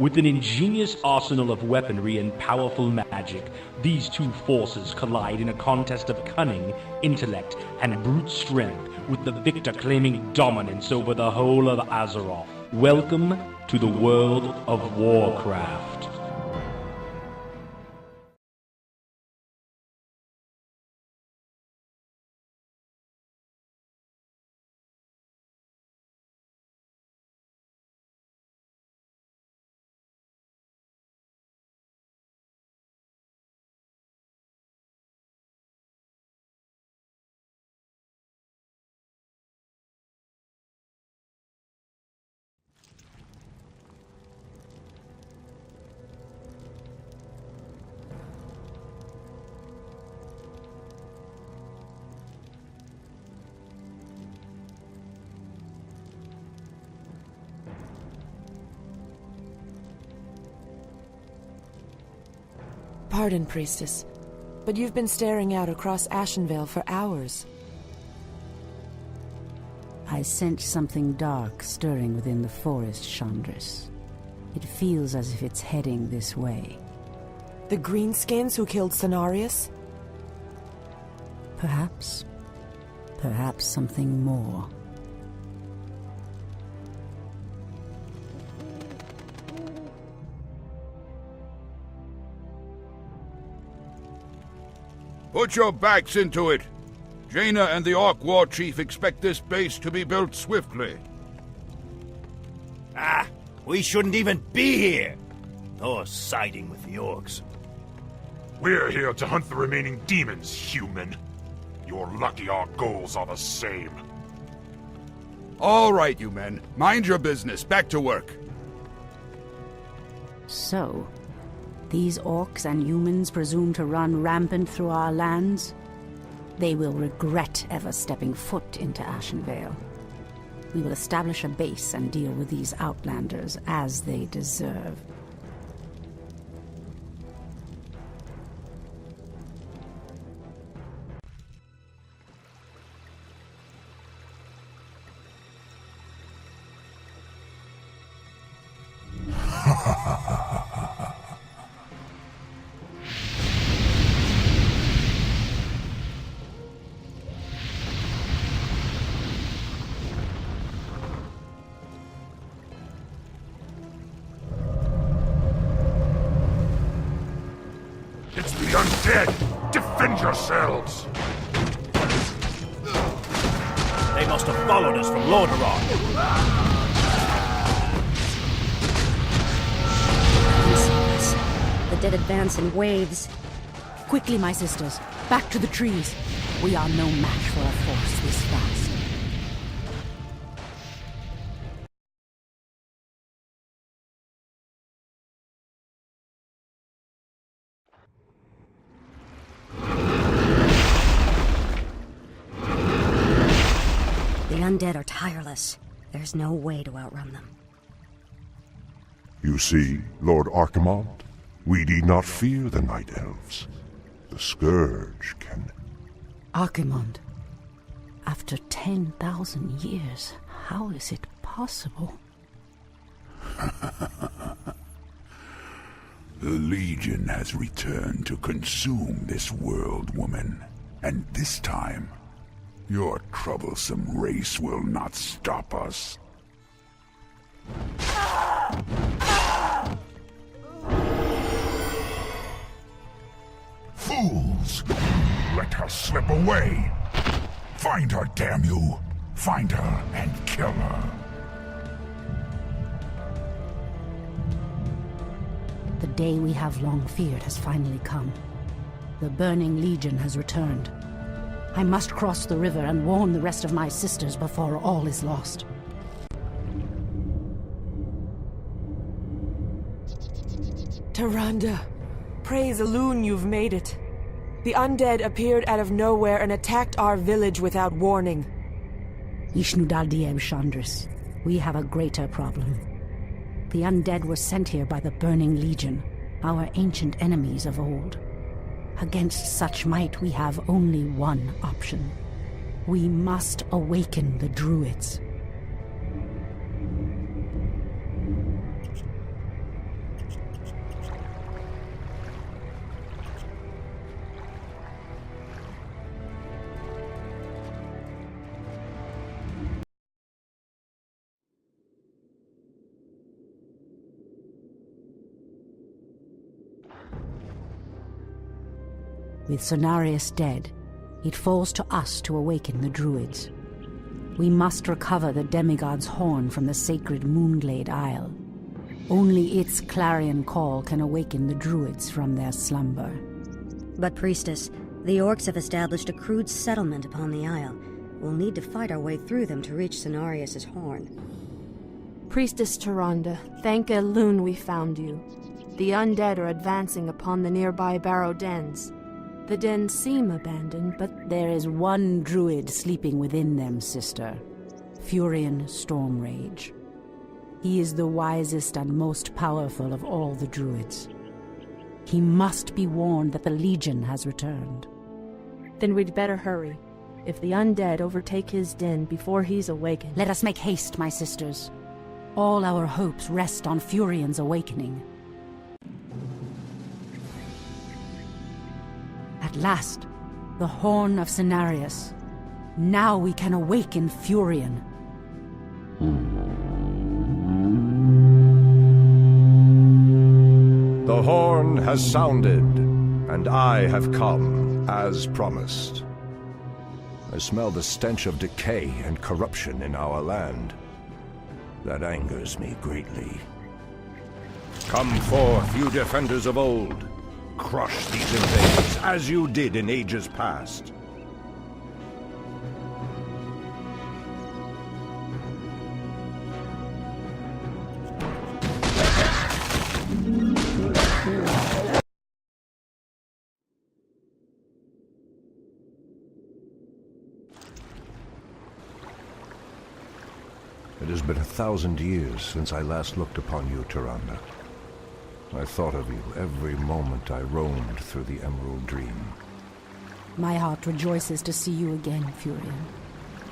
With an ingenious arsenal of weaponry and powerful magic, these two forces collide in a contest of cunning, intellect, and brute strength, with the victor claiming dominance over the whole of Azeroth. Welcome to the World of Warcraft. Pardon, Priestess, but you've been staring out across Ashenvale for hours. I sense something dark stirring within the forest, Chandris. It feels as if it's heading this way. The Greenskins who killed Cenarius? Perhaps. Perhaps something more. Put your backs into it. Jaina and the Orc War Chief expect this base to be built swiftly. We shouldn't even be here, or siding with the Orcs. We're here to hunt the remaining demons, human. You're lucky our goals are the same. All right, you men. Mind your business. Back to work. So, these orcs and humans presume to run rampant through our lands? They will regret ever stepping foot into Ashenvale. We will establish a base and deal with these outlanders as they deserve. It's the undead! Defend yourselves! They must have followed us from Lordaeron. The dead advance in waves. Quickly, my sisters, back to the trees. We are no match for a force this fast. The undead are tireless. There's no way to outrun them. You see, Lord Archimonde, we need not fear the Night Elves. The Scourge can... Archimonde, after 10,000 years, how is it possible? The Legion has returned to consume this world, woman. And this time, your troublesome race will not stop us. Fools! Let her slip away! Find her, damn you! Find her and kill her! The day we have long feared has finally come. The Burning Legion has returned. I must cross the river and warn the rest of my sisters before all is lost. Tyrande, praise Elune you've made it. The undead appeared out of nowhere and attacked our village without warning. Ishnudaldieb Chandris, we have a greater problem. The undead were sent here by the Burning Legion, our ancient enemies of old. Against such might, we have only one option. We must awaken the druids. With Cenarius dead, it falls to us to awaken the druids. We must recover the demigod's horn from the sacred Moonglade Isle. Only its clarion call can awaken the druids from their slumber. But, Priestess, the orcs have established a crude settlement upon the isle. We'll need to fight our way through them to reach Cenarius' horn. Priestess Tyrande, thank Elune we found you. The undead are advancing upon the nearby barrow dens. The dens seem abandoned, but there is one druid sleeping within them, sister. Furion Stormrage. He is the wisest and most powerful of all the druids. He must be warned that the Legion has returned. Then we'd better hurry. If the undead overtake his den before he's awakened... Let us make haste, my sisters. All our hopes rest on Furion's awakening. At last, the horn of Cenarius. Now we can awaken Furion. The horn has sounded, and I have come, as promised. I smell the stench of decay and corruption in our land. That angers me greatly. Come forth, you defenders of old. Crush these invaders, as you did in ages past. It has been 1,000 years since I last looked upon you, Tyrande. I thought of you every moment I roamed through the Emerald Dream. My heart rejoices to see you again, Furion.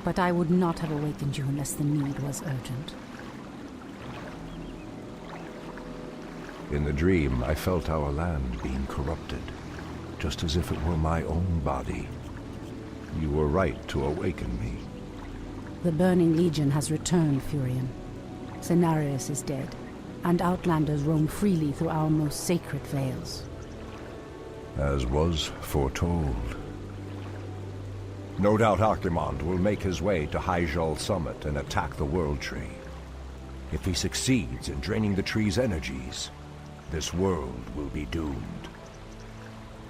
But I would not have awakened you unless the need was urgent. In the dream, I felt our land being corrupted, just as if it were my own body. You were right to awaken me. The Burning Legion has returned, Furion. Cenarius is dead, and outlanders roam freely through our most sacred vales. As was foretold. No doubt Archimond will make his way to Hyjal Summit and attack the World Tree. If he succeeds in draining the tree's energies, this world will be doomed.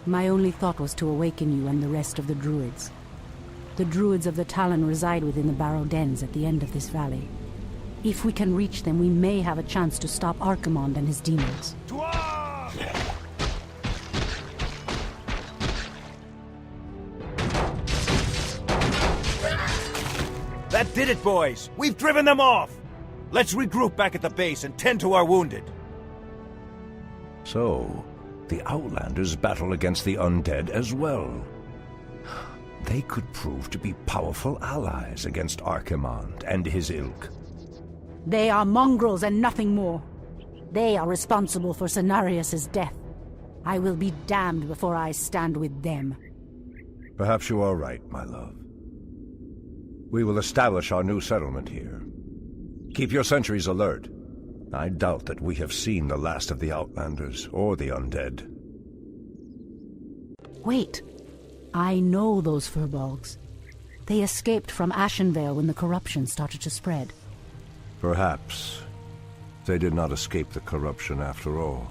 My only thought was to awaken you and the rest of the druids. The druids of the Talon reside within the barrow dens at the end of this valley. If we can reach them, we may have a chance to stop Archimond and his demons. That did it, boys! We've driven them off! Let's regroup back at the base and tend to our wounded. So, the Outlanders battle against the undead as well. They could prove to be powerful allies against Archimond and his ilk. They are mongrels and nothing more. They are responsible for Cenarius' death. I will be damned before I stand with them. Perhaps you are right, my love. We will establish our new settlement here. Keep your sentries alert. I doubt that we have seen the last of the Outlanders or the undead. Wait. I know those furbolgs. They escaped from Ashenvale when the corruption started to spread. Perhaps. They did not escape the corruption after all.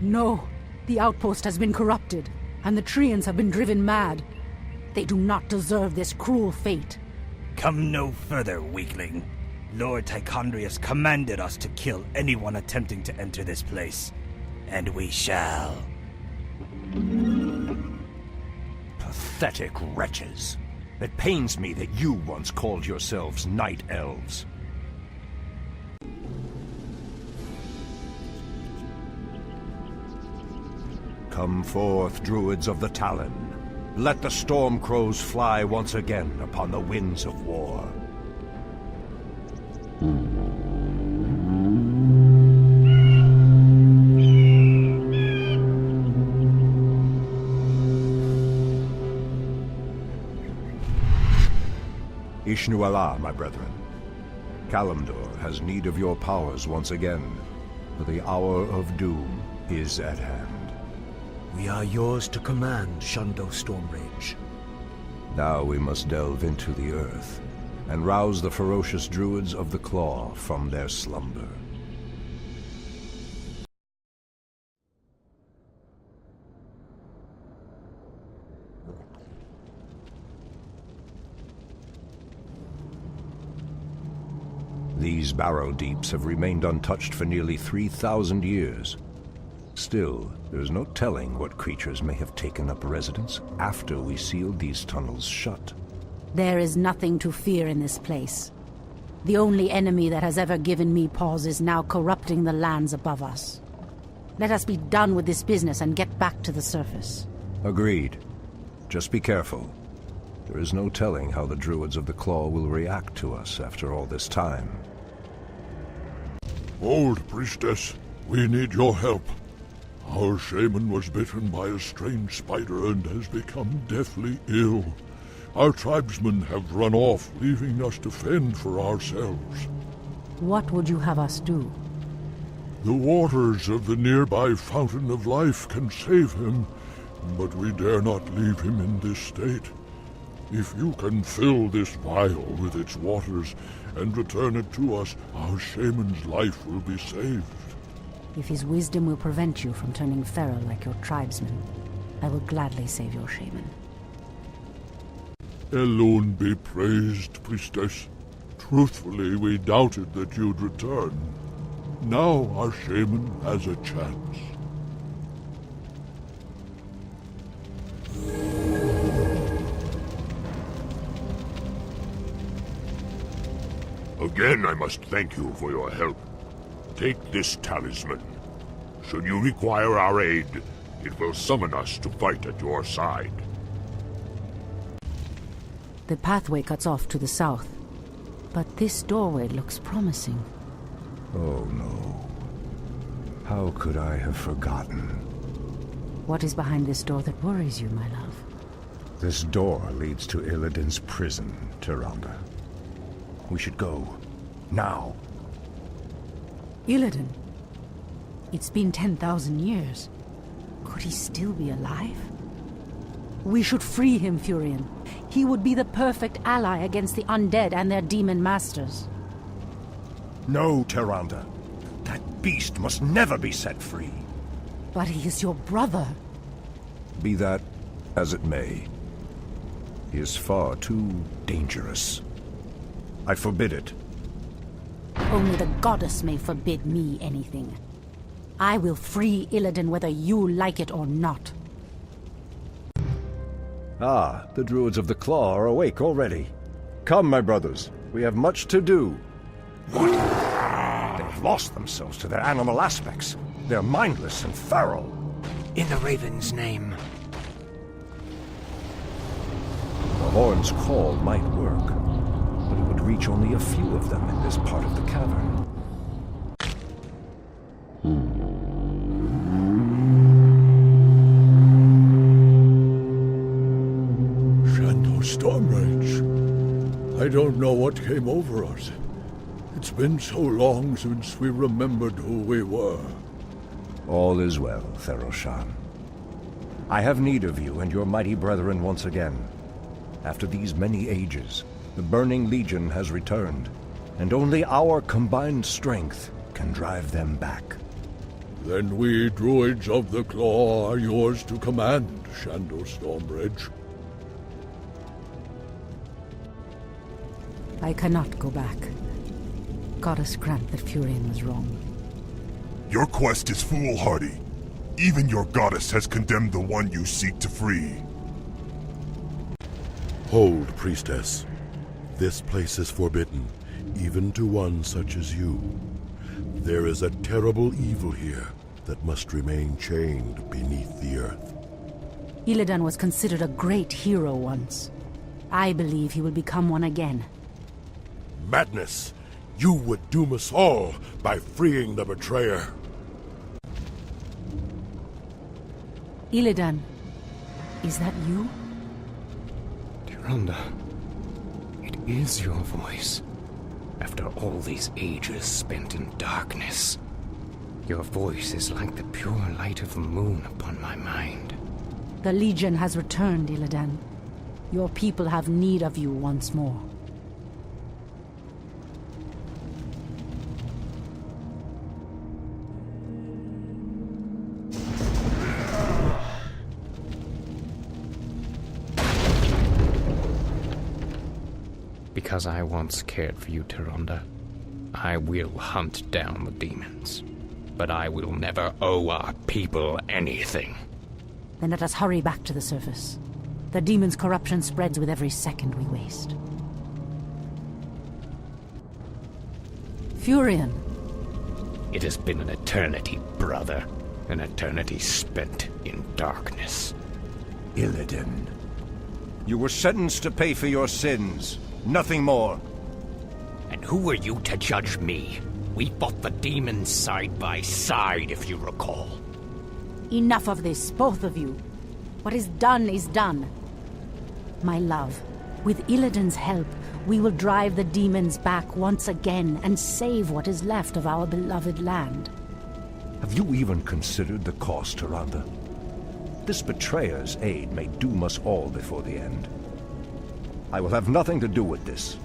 No. The outpost has been corrupted, and the Treants have been driven mad. They do not deserve this cruel fate. Come no further, weakling. Lord Tichondrius commanded us to kill anyone attempting to enter this place. And we shall. Pathetic wretches. It pains me that you once called yourselves Night Elves. Come forth, druids of the Talon. Let the storm crows fly once again upon the winds of war. Ishnu Allah, my brethren. Kalimdor has need of your powers once again. for the hour of doom is at hand. We are yours to command, Shundo Stormrage. Now we must delve into the earth and rouse the ferocious druids of the Claw from their slumber. These barrow deeps have remained untouched for nearly 3,000 years. Still, there's no telling what creatures may have taken up residence after we sealed these tunnels shut. There is nothing to fear in this place. The only enemy that has ever given me pause is now corrupting the lands above us. Let us be done with this business and get back to the surface. Agreed. Just be careful. There is no telling how the Druids of the Claw will react to us after all this time. Old priestess, we need your help. Our shaman was bitten by a strange spider and has become deathly ill. Our tribesmen have run off, leaving us to fend for ourselves. What would you have us do? The waters of the nearby Fountain of Life can save him, but we dare not leave him in this state. If you can fill this vial with its waters and return it to us, our shaman's life will be saved. If his wisdom will prevent you from turning feral like your tribesmen, I will gladly save your shaman. Elune be praised, priestess. Truthfully, we doubted that you'd return. Now our shaman has a chance. Again, I must thank you for your help. Take this talisman. Should you require our aid, it will summon us to fight at your side. The pathway cuts off to the south, but this doorway looks promising. Oh no. How could I have forgotten? What is behind this door that worries you, my love? This door leads to Illidan's prison, Tyrande. We should go. Now. Illidan? It's been 10,000 years. Could he still be alive? We should free him, Furion. He would be the perfect ally against the undead and their demon masters. No, Tyrande. That beast must never be set free. But he is your brother. Be that as it may. He is far too dangerous. I forbid it. Only the goddess may forbid me anything. I will free Illidan whether you like it or not. Ah, the Druids of the Claw are awake already. Come, my brothers. We have much to do. What? They've lost themselves to their animal aspects. They're mindless and feral. In the Raven's name. The horn's call might work, but it would reach only a few of them in this part of the cavern. Shundo Stormrage. I don't know what came over us. It's been so long since we remembered who we were. All is well, Theroshan. I have need of you and your mighty brethren once again. After these many ages, the Burning Legion has returned, and only our combined strength can drive them back. Then we Druids of the Claw are yours to command, Shundo Stormrage. I cannot go back. Goddess grant that Furion was wrong. Your quest is foolhardy. Even your goddess has condemned the one you seek to free. Hold, priestess. This place is forbidden, even to one such as you. There is a terrible evil here that must remain chained beneath the earth. Illidan was considered a great hero once. I believe he will become one again. Madness! You would doom us all by freeing the betrayer. Illidan, is that you? Tyrande, it is your voice. After all these ages spent in darkness. Your voice is like the pure light of the moon upon my mind. The Legion has returned, Illidan. Your people have need of you once more. Because I once cared for you, Tyrande, I will hunt down the demons. But I will never owe our people anything. Then let us hurry back to the surface. The demon's corruption spreads with every second we waste. Furion. It has been an eternity, brother. An eternity spent in darkness. Illidan, you were sentenced to pay for your sins. Nothing more. And who are you to judge me? We fought the demons side by side, if you recall. Enough of this, both of you. What is done. My love, with Illidan's help, we will drive the demons back once again and save what is left of our beloved land. Have you even considered the cost, Tyrande? This betrayer's aid may doom us all before the end. I will have nothing to do with this.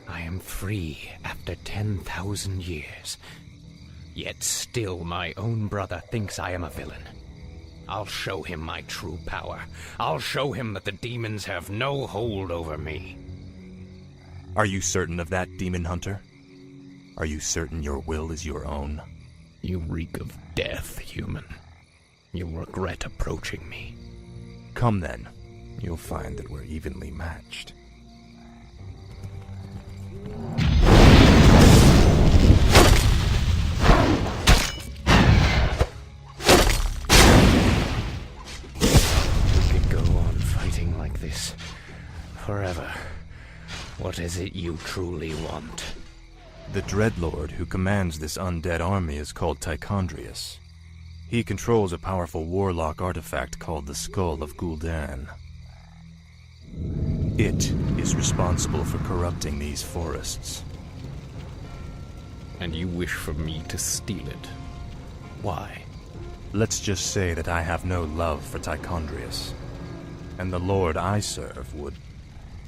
I am free after 10,000 years. Yet still my own brother thinks I am a villain. I'll show him my true power. I'll show him that the demons have no hold over me. Are you certain of that, Demon Hunter? Are you certain your will is your own? You reek of death, human. You'll regret approaching me. Come then. You'll find that we're evenly matched. We could go on fighting like this forever. What is it you truly want? The Dreadlord who commands this undead army is called Tichondrius. He controls a powerful warlock artifact called the Skull of Gul'dan. It is responsible for corrupting these forests. And you wish for me to steal it? Why? Let's just say that I have no love for Tichondrius, and the Lord I serve would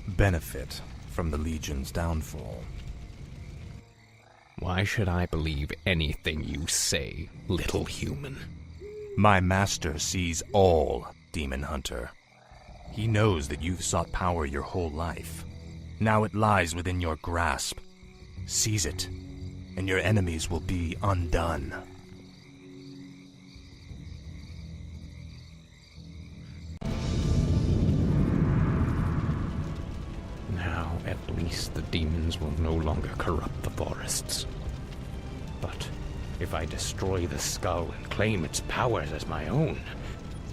benefit from the Legion's downfall. Why should I believe anything you say, little human? My master sees all, Demon Hunter. He knows that you've sought power your whole life. Now it lies within your grasp. Seize it, and your enemies will be undone. Now, at least the demons will no longer corrupt the forests. But if I destroy the skull and claim its powers as my own,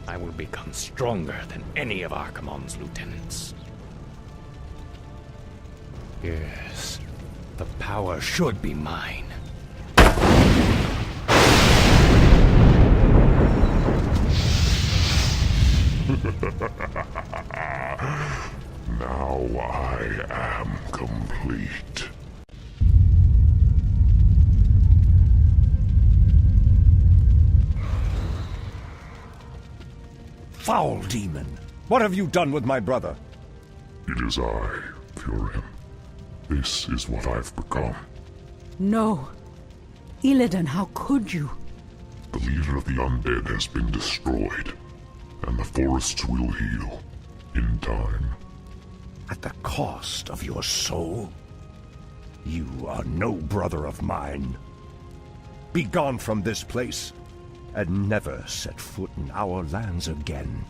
I will become stronger than any of Archimonde's lieutenants. Yes, the power should be mine. Now I am complete. Foul demon! What have you done with my brother? It is I, Furion. This is what I've become. No. Illidan, how could you? The leader of the undead has been destroyed, and the forests will heal in time. At the cost of your soul? You are no brother of mine. Be gone from this place, and never set foot in our lands again.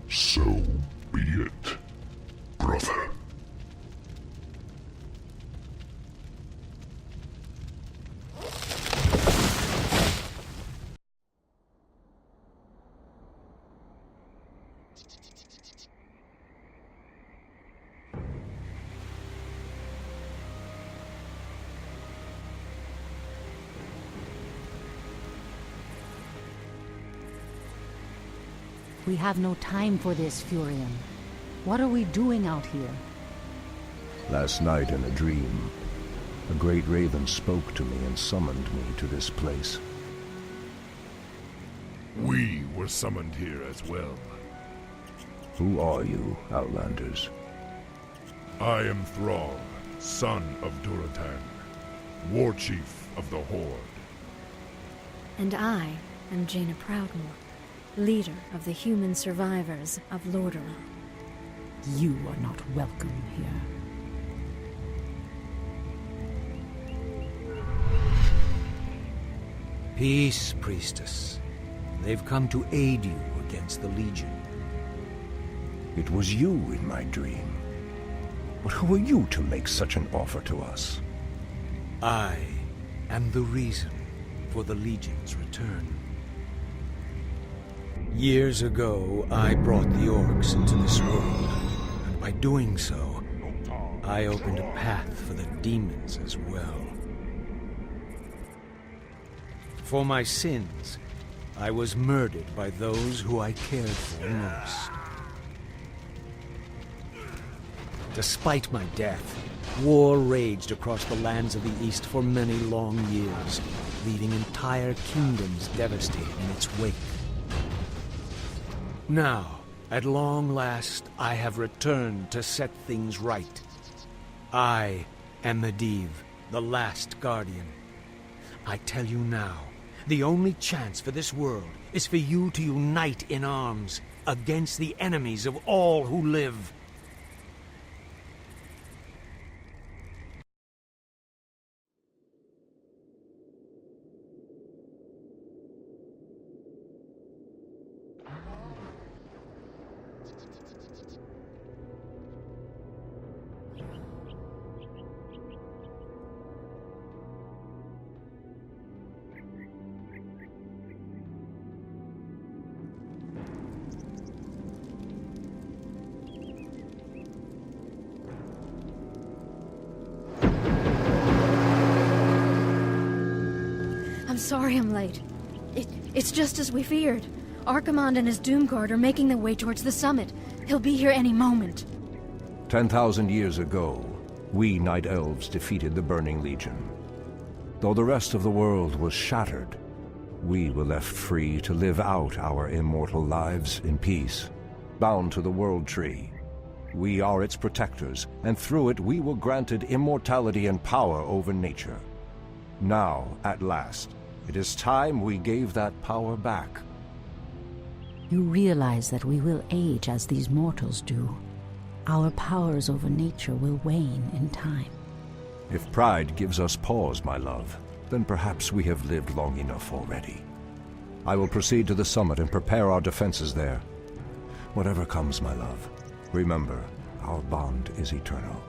So be it, brother. We have no time for this, Furion. What are we doing out here? Last night in a dream, a great raven spoke to me and summoned me to this place. We were summoned here as well. Who are you, Outlanders? I am Thrall, son of Duratan, war chief of the Horde. And I am Jaina Proudmoore, leader of the human survivors of Lordaeron. You are not welcome here. Peace, priestess. They've come to aid you against the Legion. It was you in my dream. But who are you to make such an offer to us? I am the reason for the Legion's return. Years ago, I brought the orcs into this world, and by doing so, I opened a path for the demons as well. For my sins, I was murdered by those who I cared for most. Despite my death, war raged across the lands of the East for many long years, leaving entire kingdoms devastated in its wake. Now, at long last, I have returned to set things right. I am Medivh, the last guardian. I tell you now, the only chance for this world is for you to unite in arms against the enemies of all who live. I'm sorry I'm late. It's just as we feared. Archimonde and his Doomguard are making their way towards the summit. He'll be here any moment. 10,000 years ago, we Night Elves defeated the Burning Legion. Though the rest of the world was shattered, we were left free to live out our immortal lives in peace, bound to the World Tree. We are its protectors, and through it we were granted immortality and power over nature. Now, at last, it is time we gave that power back. You realize that we will age as these mortals do. Our powers over nature will wane in time. If pride gives us pause, my love, then perhaps we have lived long enough already. I will proceed to the summit and prepare our defenses there. Whatever comes, my love, remember, our bond is eternal.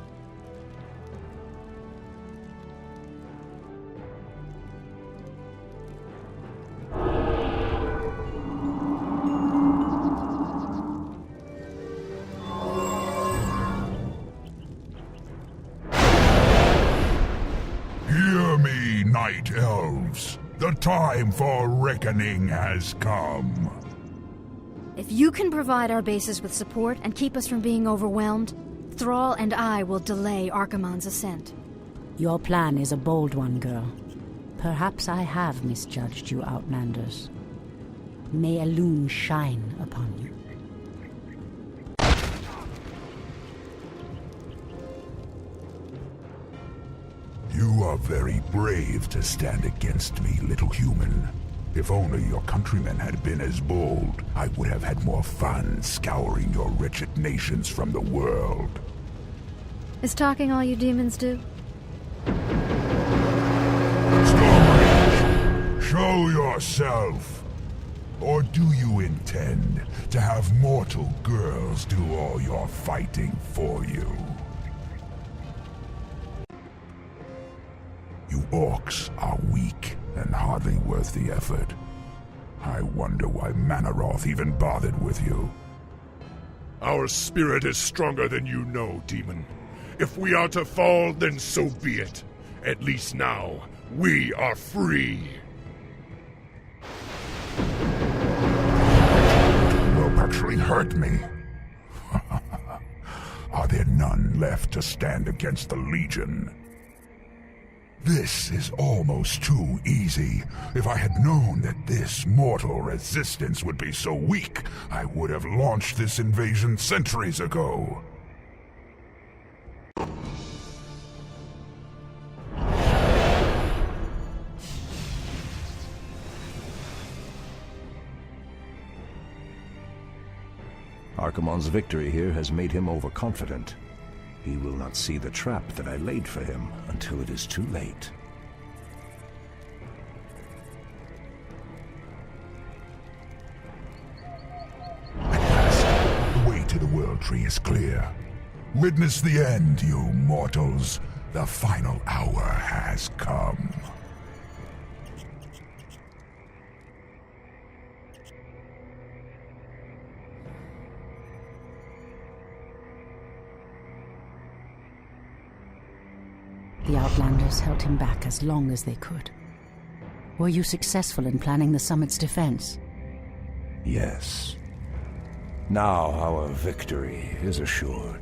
Hear me, Night Elves. The time for reckoning has come. If you can provide our bases with support and keep us from being overwhelmed, Thrall and I will delay Archimonde's ascent. Your plan is a bold one, girl. Perhaps I have misjudged you, Outlanders. May Elune shine upon you. You are very brave to stand against me, little human. If only your countrymen had been as bold, I would have had more fun scouring your wretched nations from the world. Is talking all you demons do? Stormrage, show yourself! Or do you intend to have mortal girls do all your fighting for you? You orcs are weak and hardly worth the effort. I wonder why Manaroth even bothered with you. Our spirit is stronger than you know, demon. If we are to fall, then so be it. At least now, we are free. Well, hurt me. Are there none left to stand against the Legion? This is almost too easy. If I had known that this mortal resistance would be so weak, I would have launched this invasion centuries ago. Archimonde's victory here has made him overconfident. He will not see the trap that I laid for him until it is too late. At last, the way to the World Tree is clear. Witness the end, you mortals. The final hour has come. The Outlanders held him back as long as they could. Were you successful in planning the summit's defense? Yes. Now our victory is assured.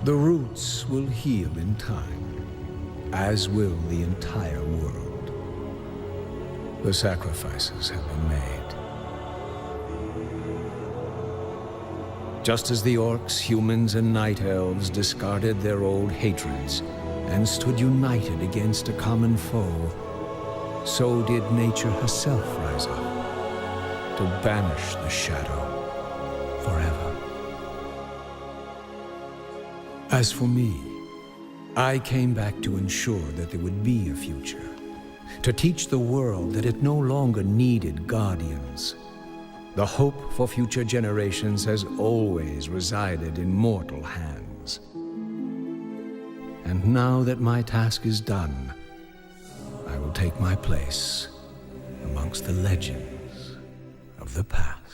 The roots will heal in time, as will the entire world. The sacrifices have been made. Just as the orcs, humans, and night elves discarded their old hatreds and stood united against a common foe, so did nature herself rise up to banish the shadow forever. As for me, I came back to ensure that there would be a future, to teach the world that it no longer needed guardians. The hope for future generations has always resided in mortal hands. And now that my task is done, I will take my place amongst the legends of the past.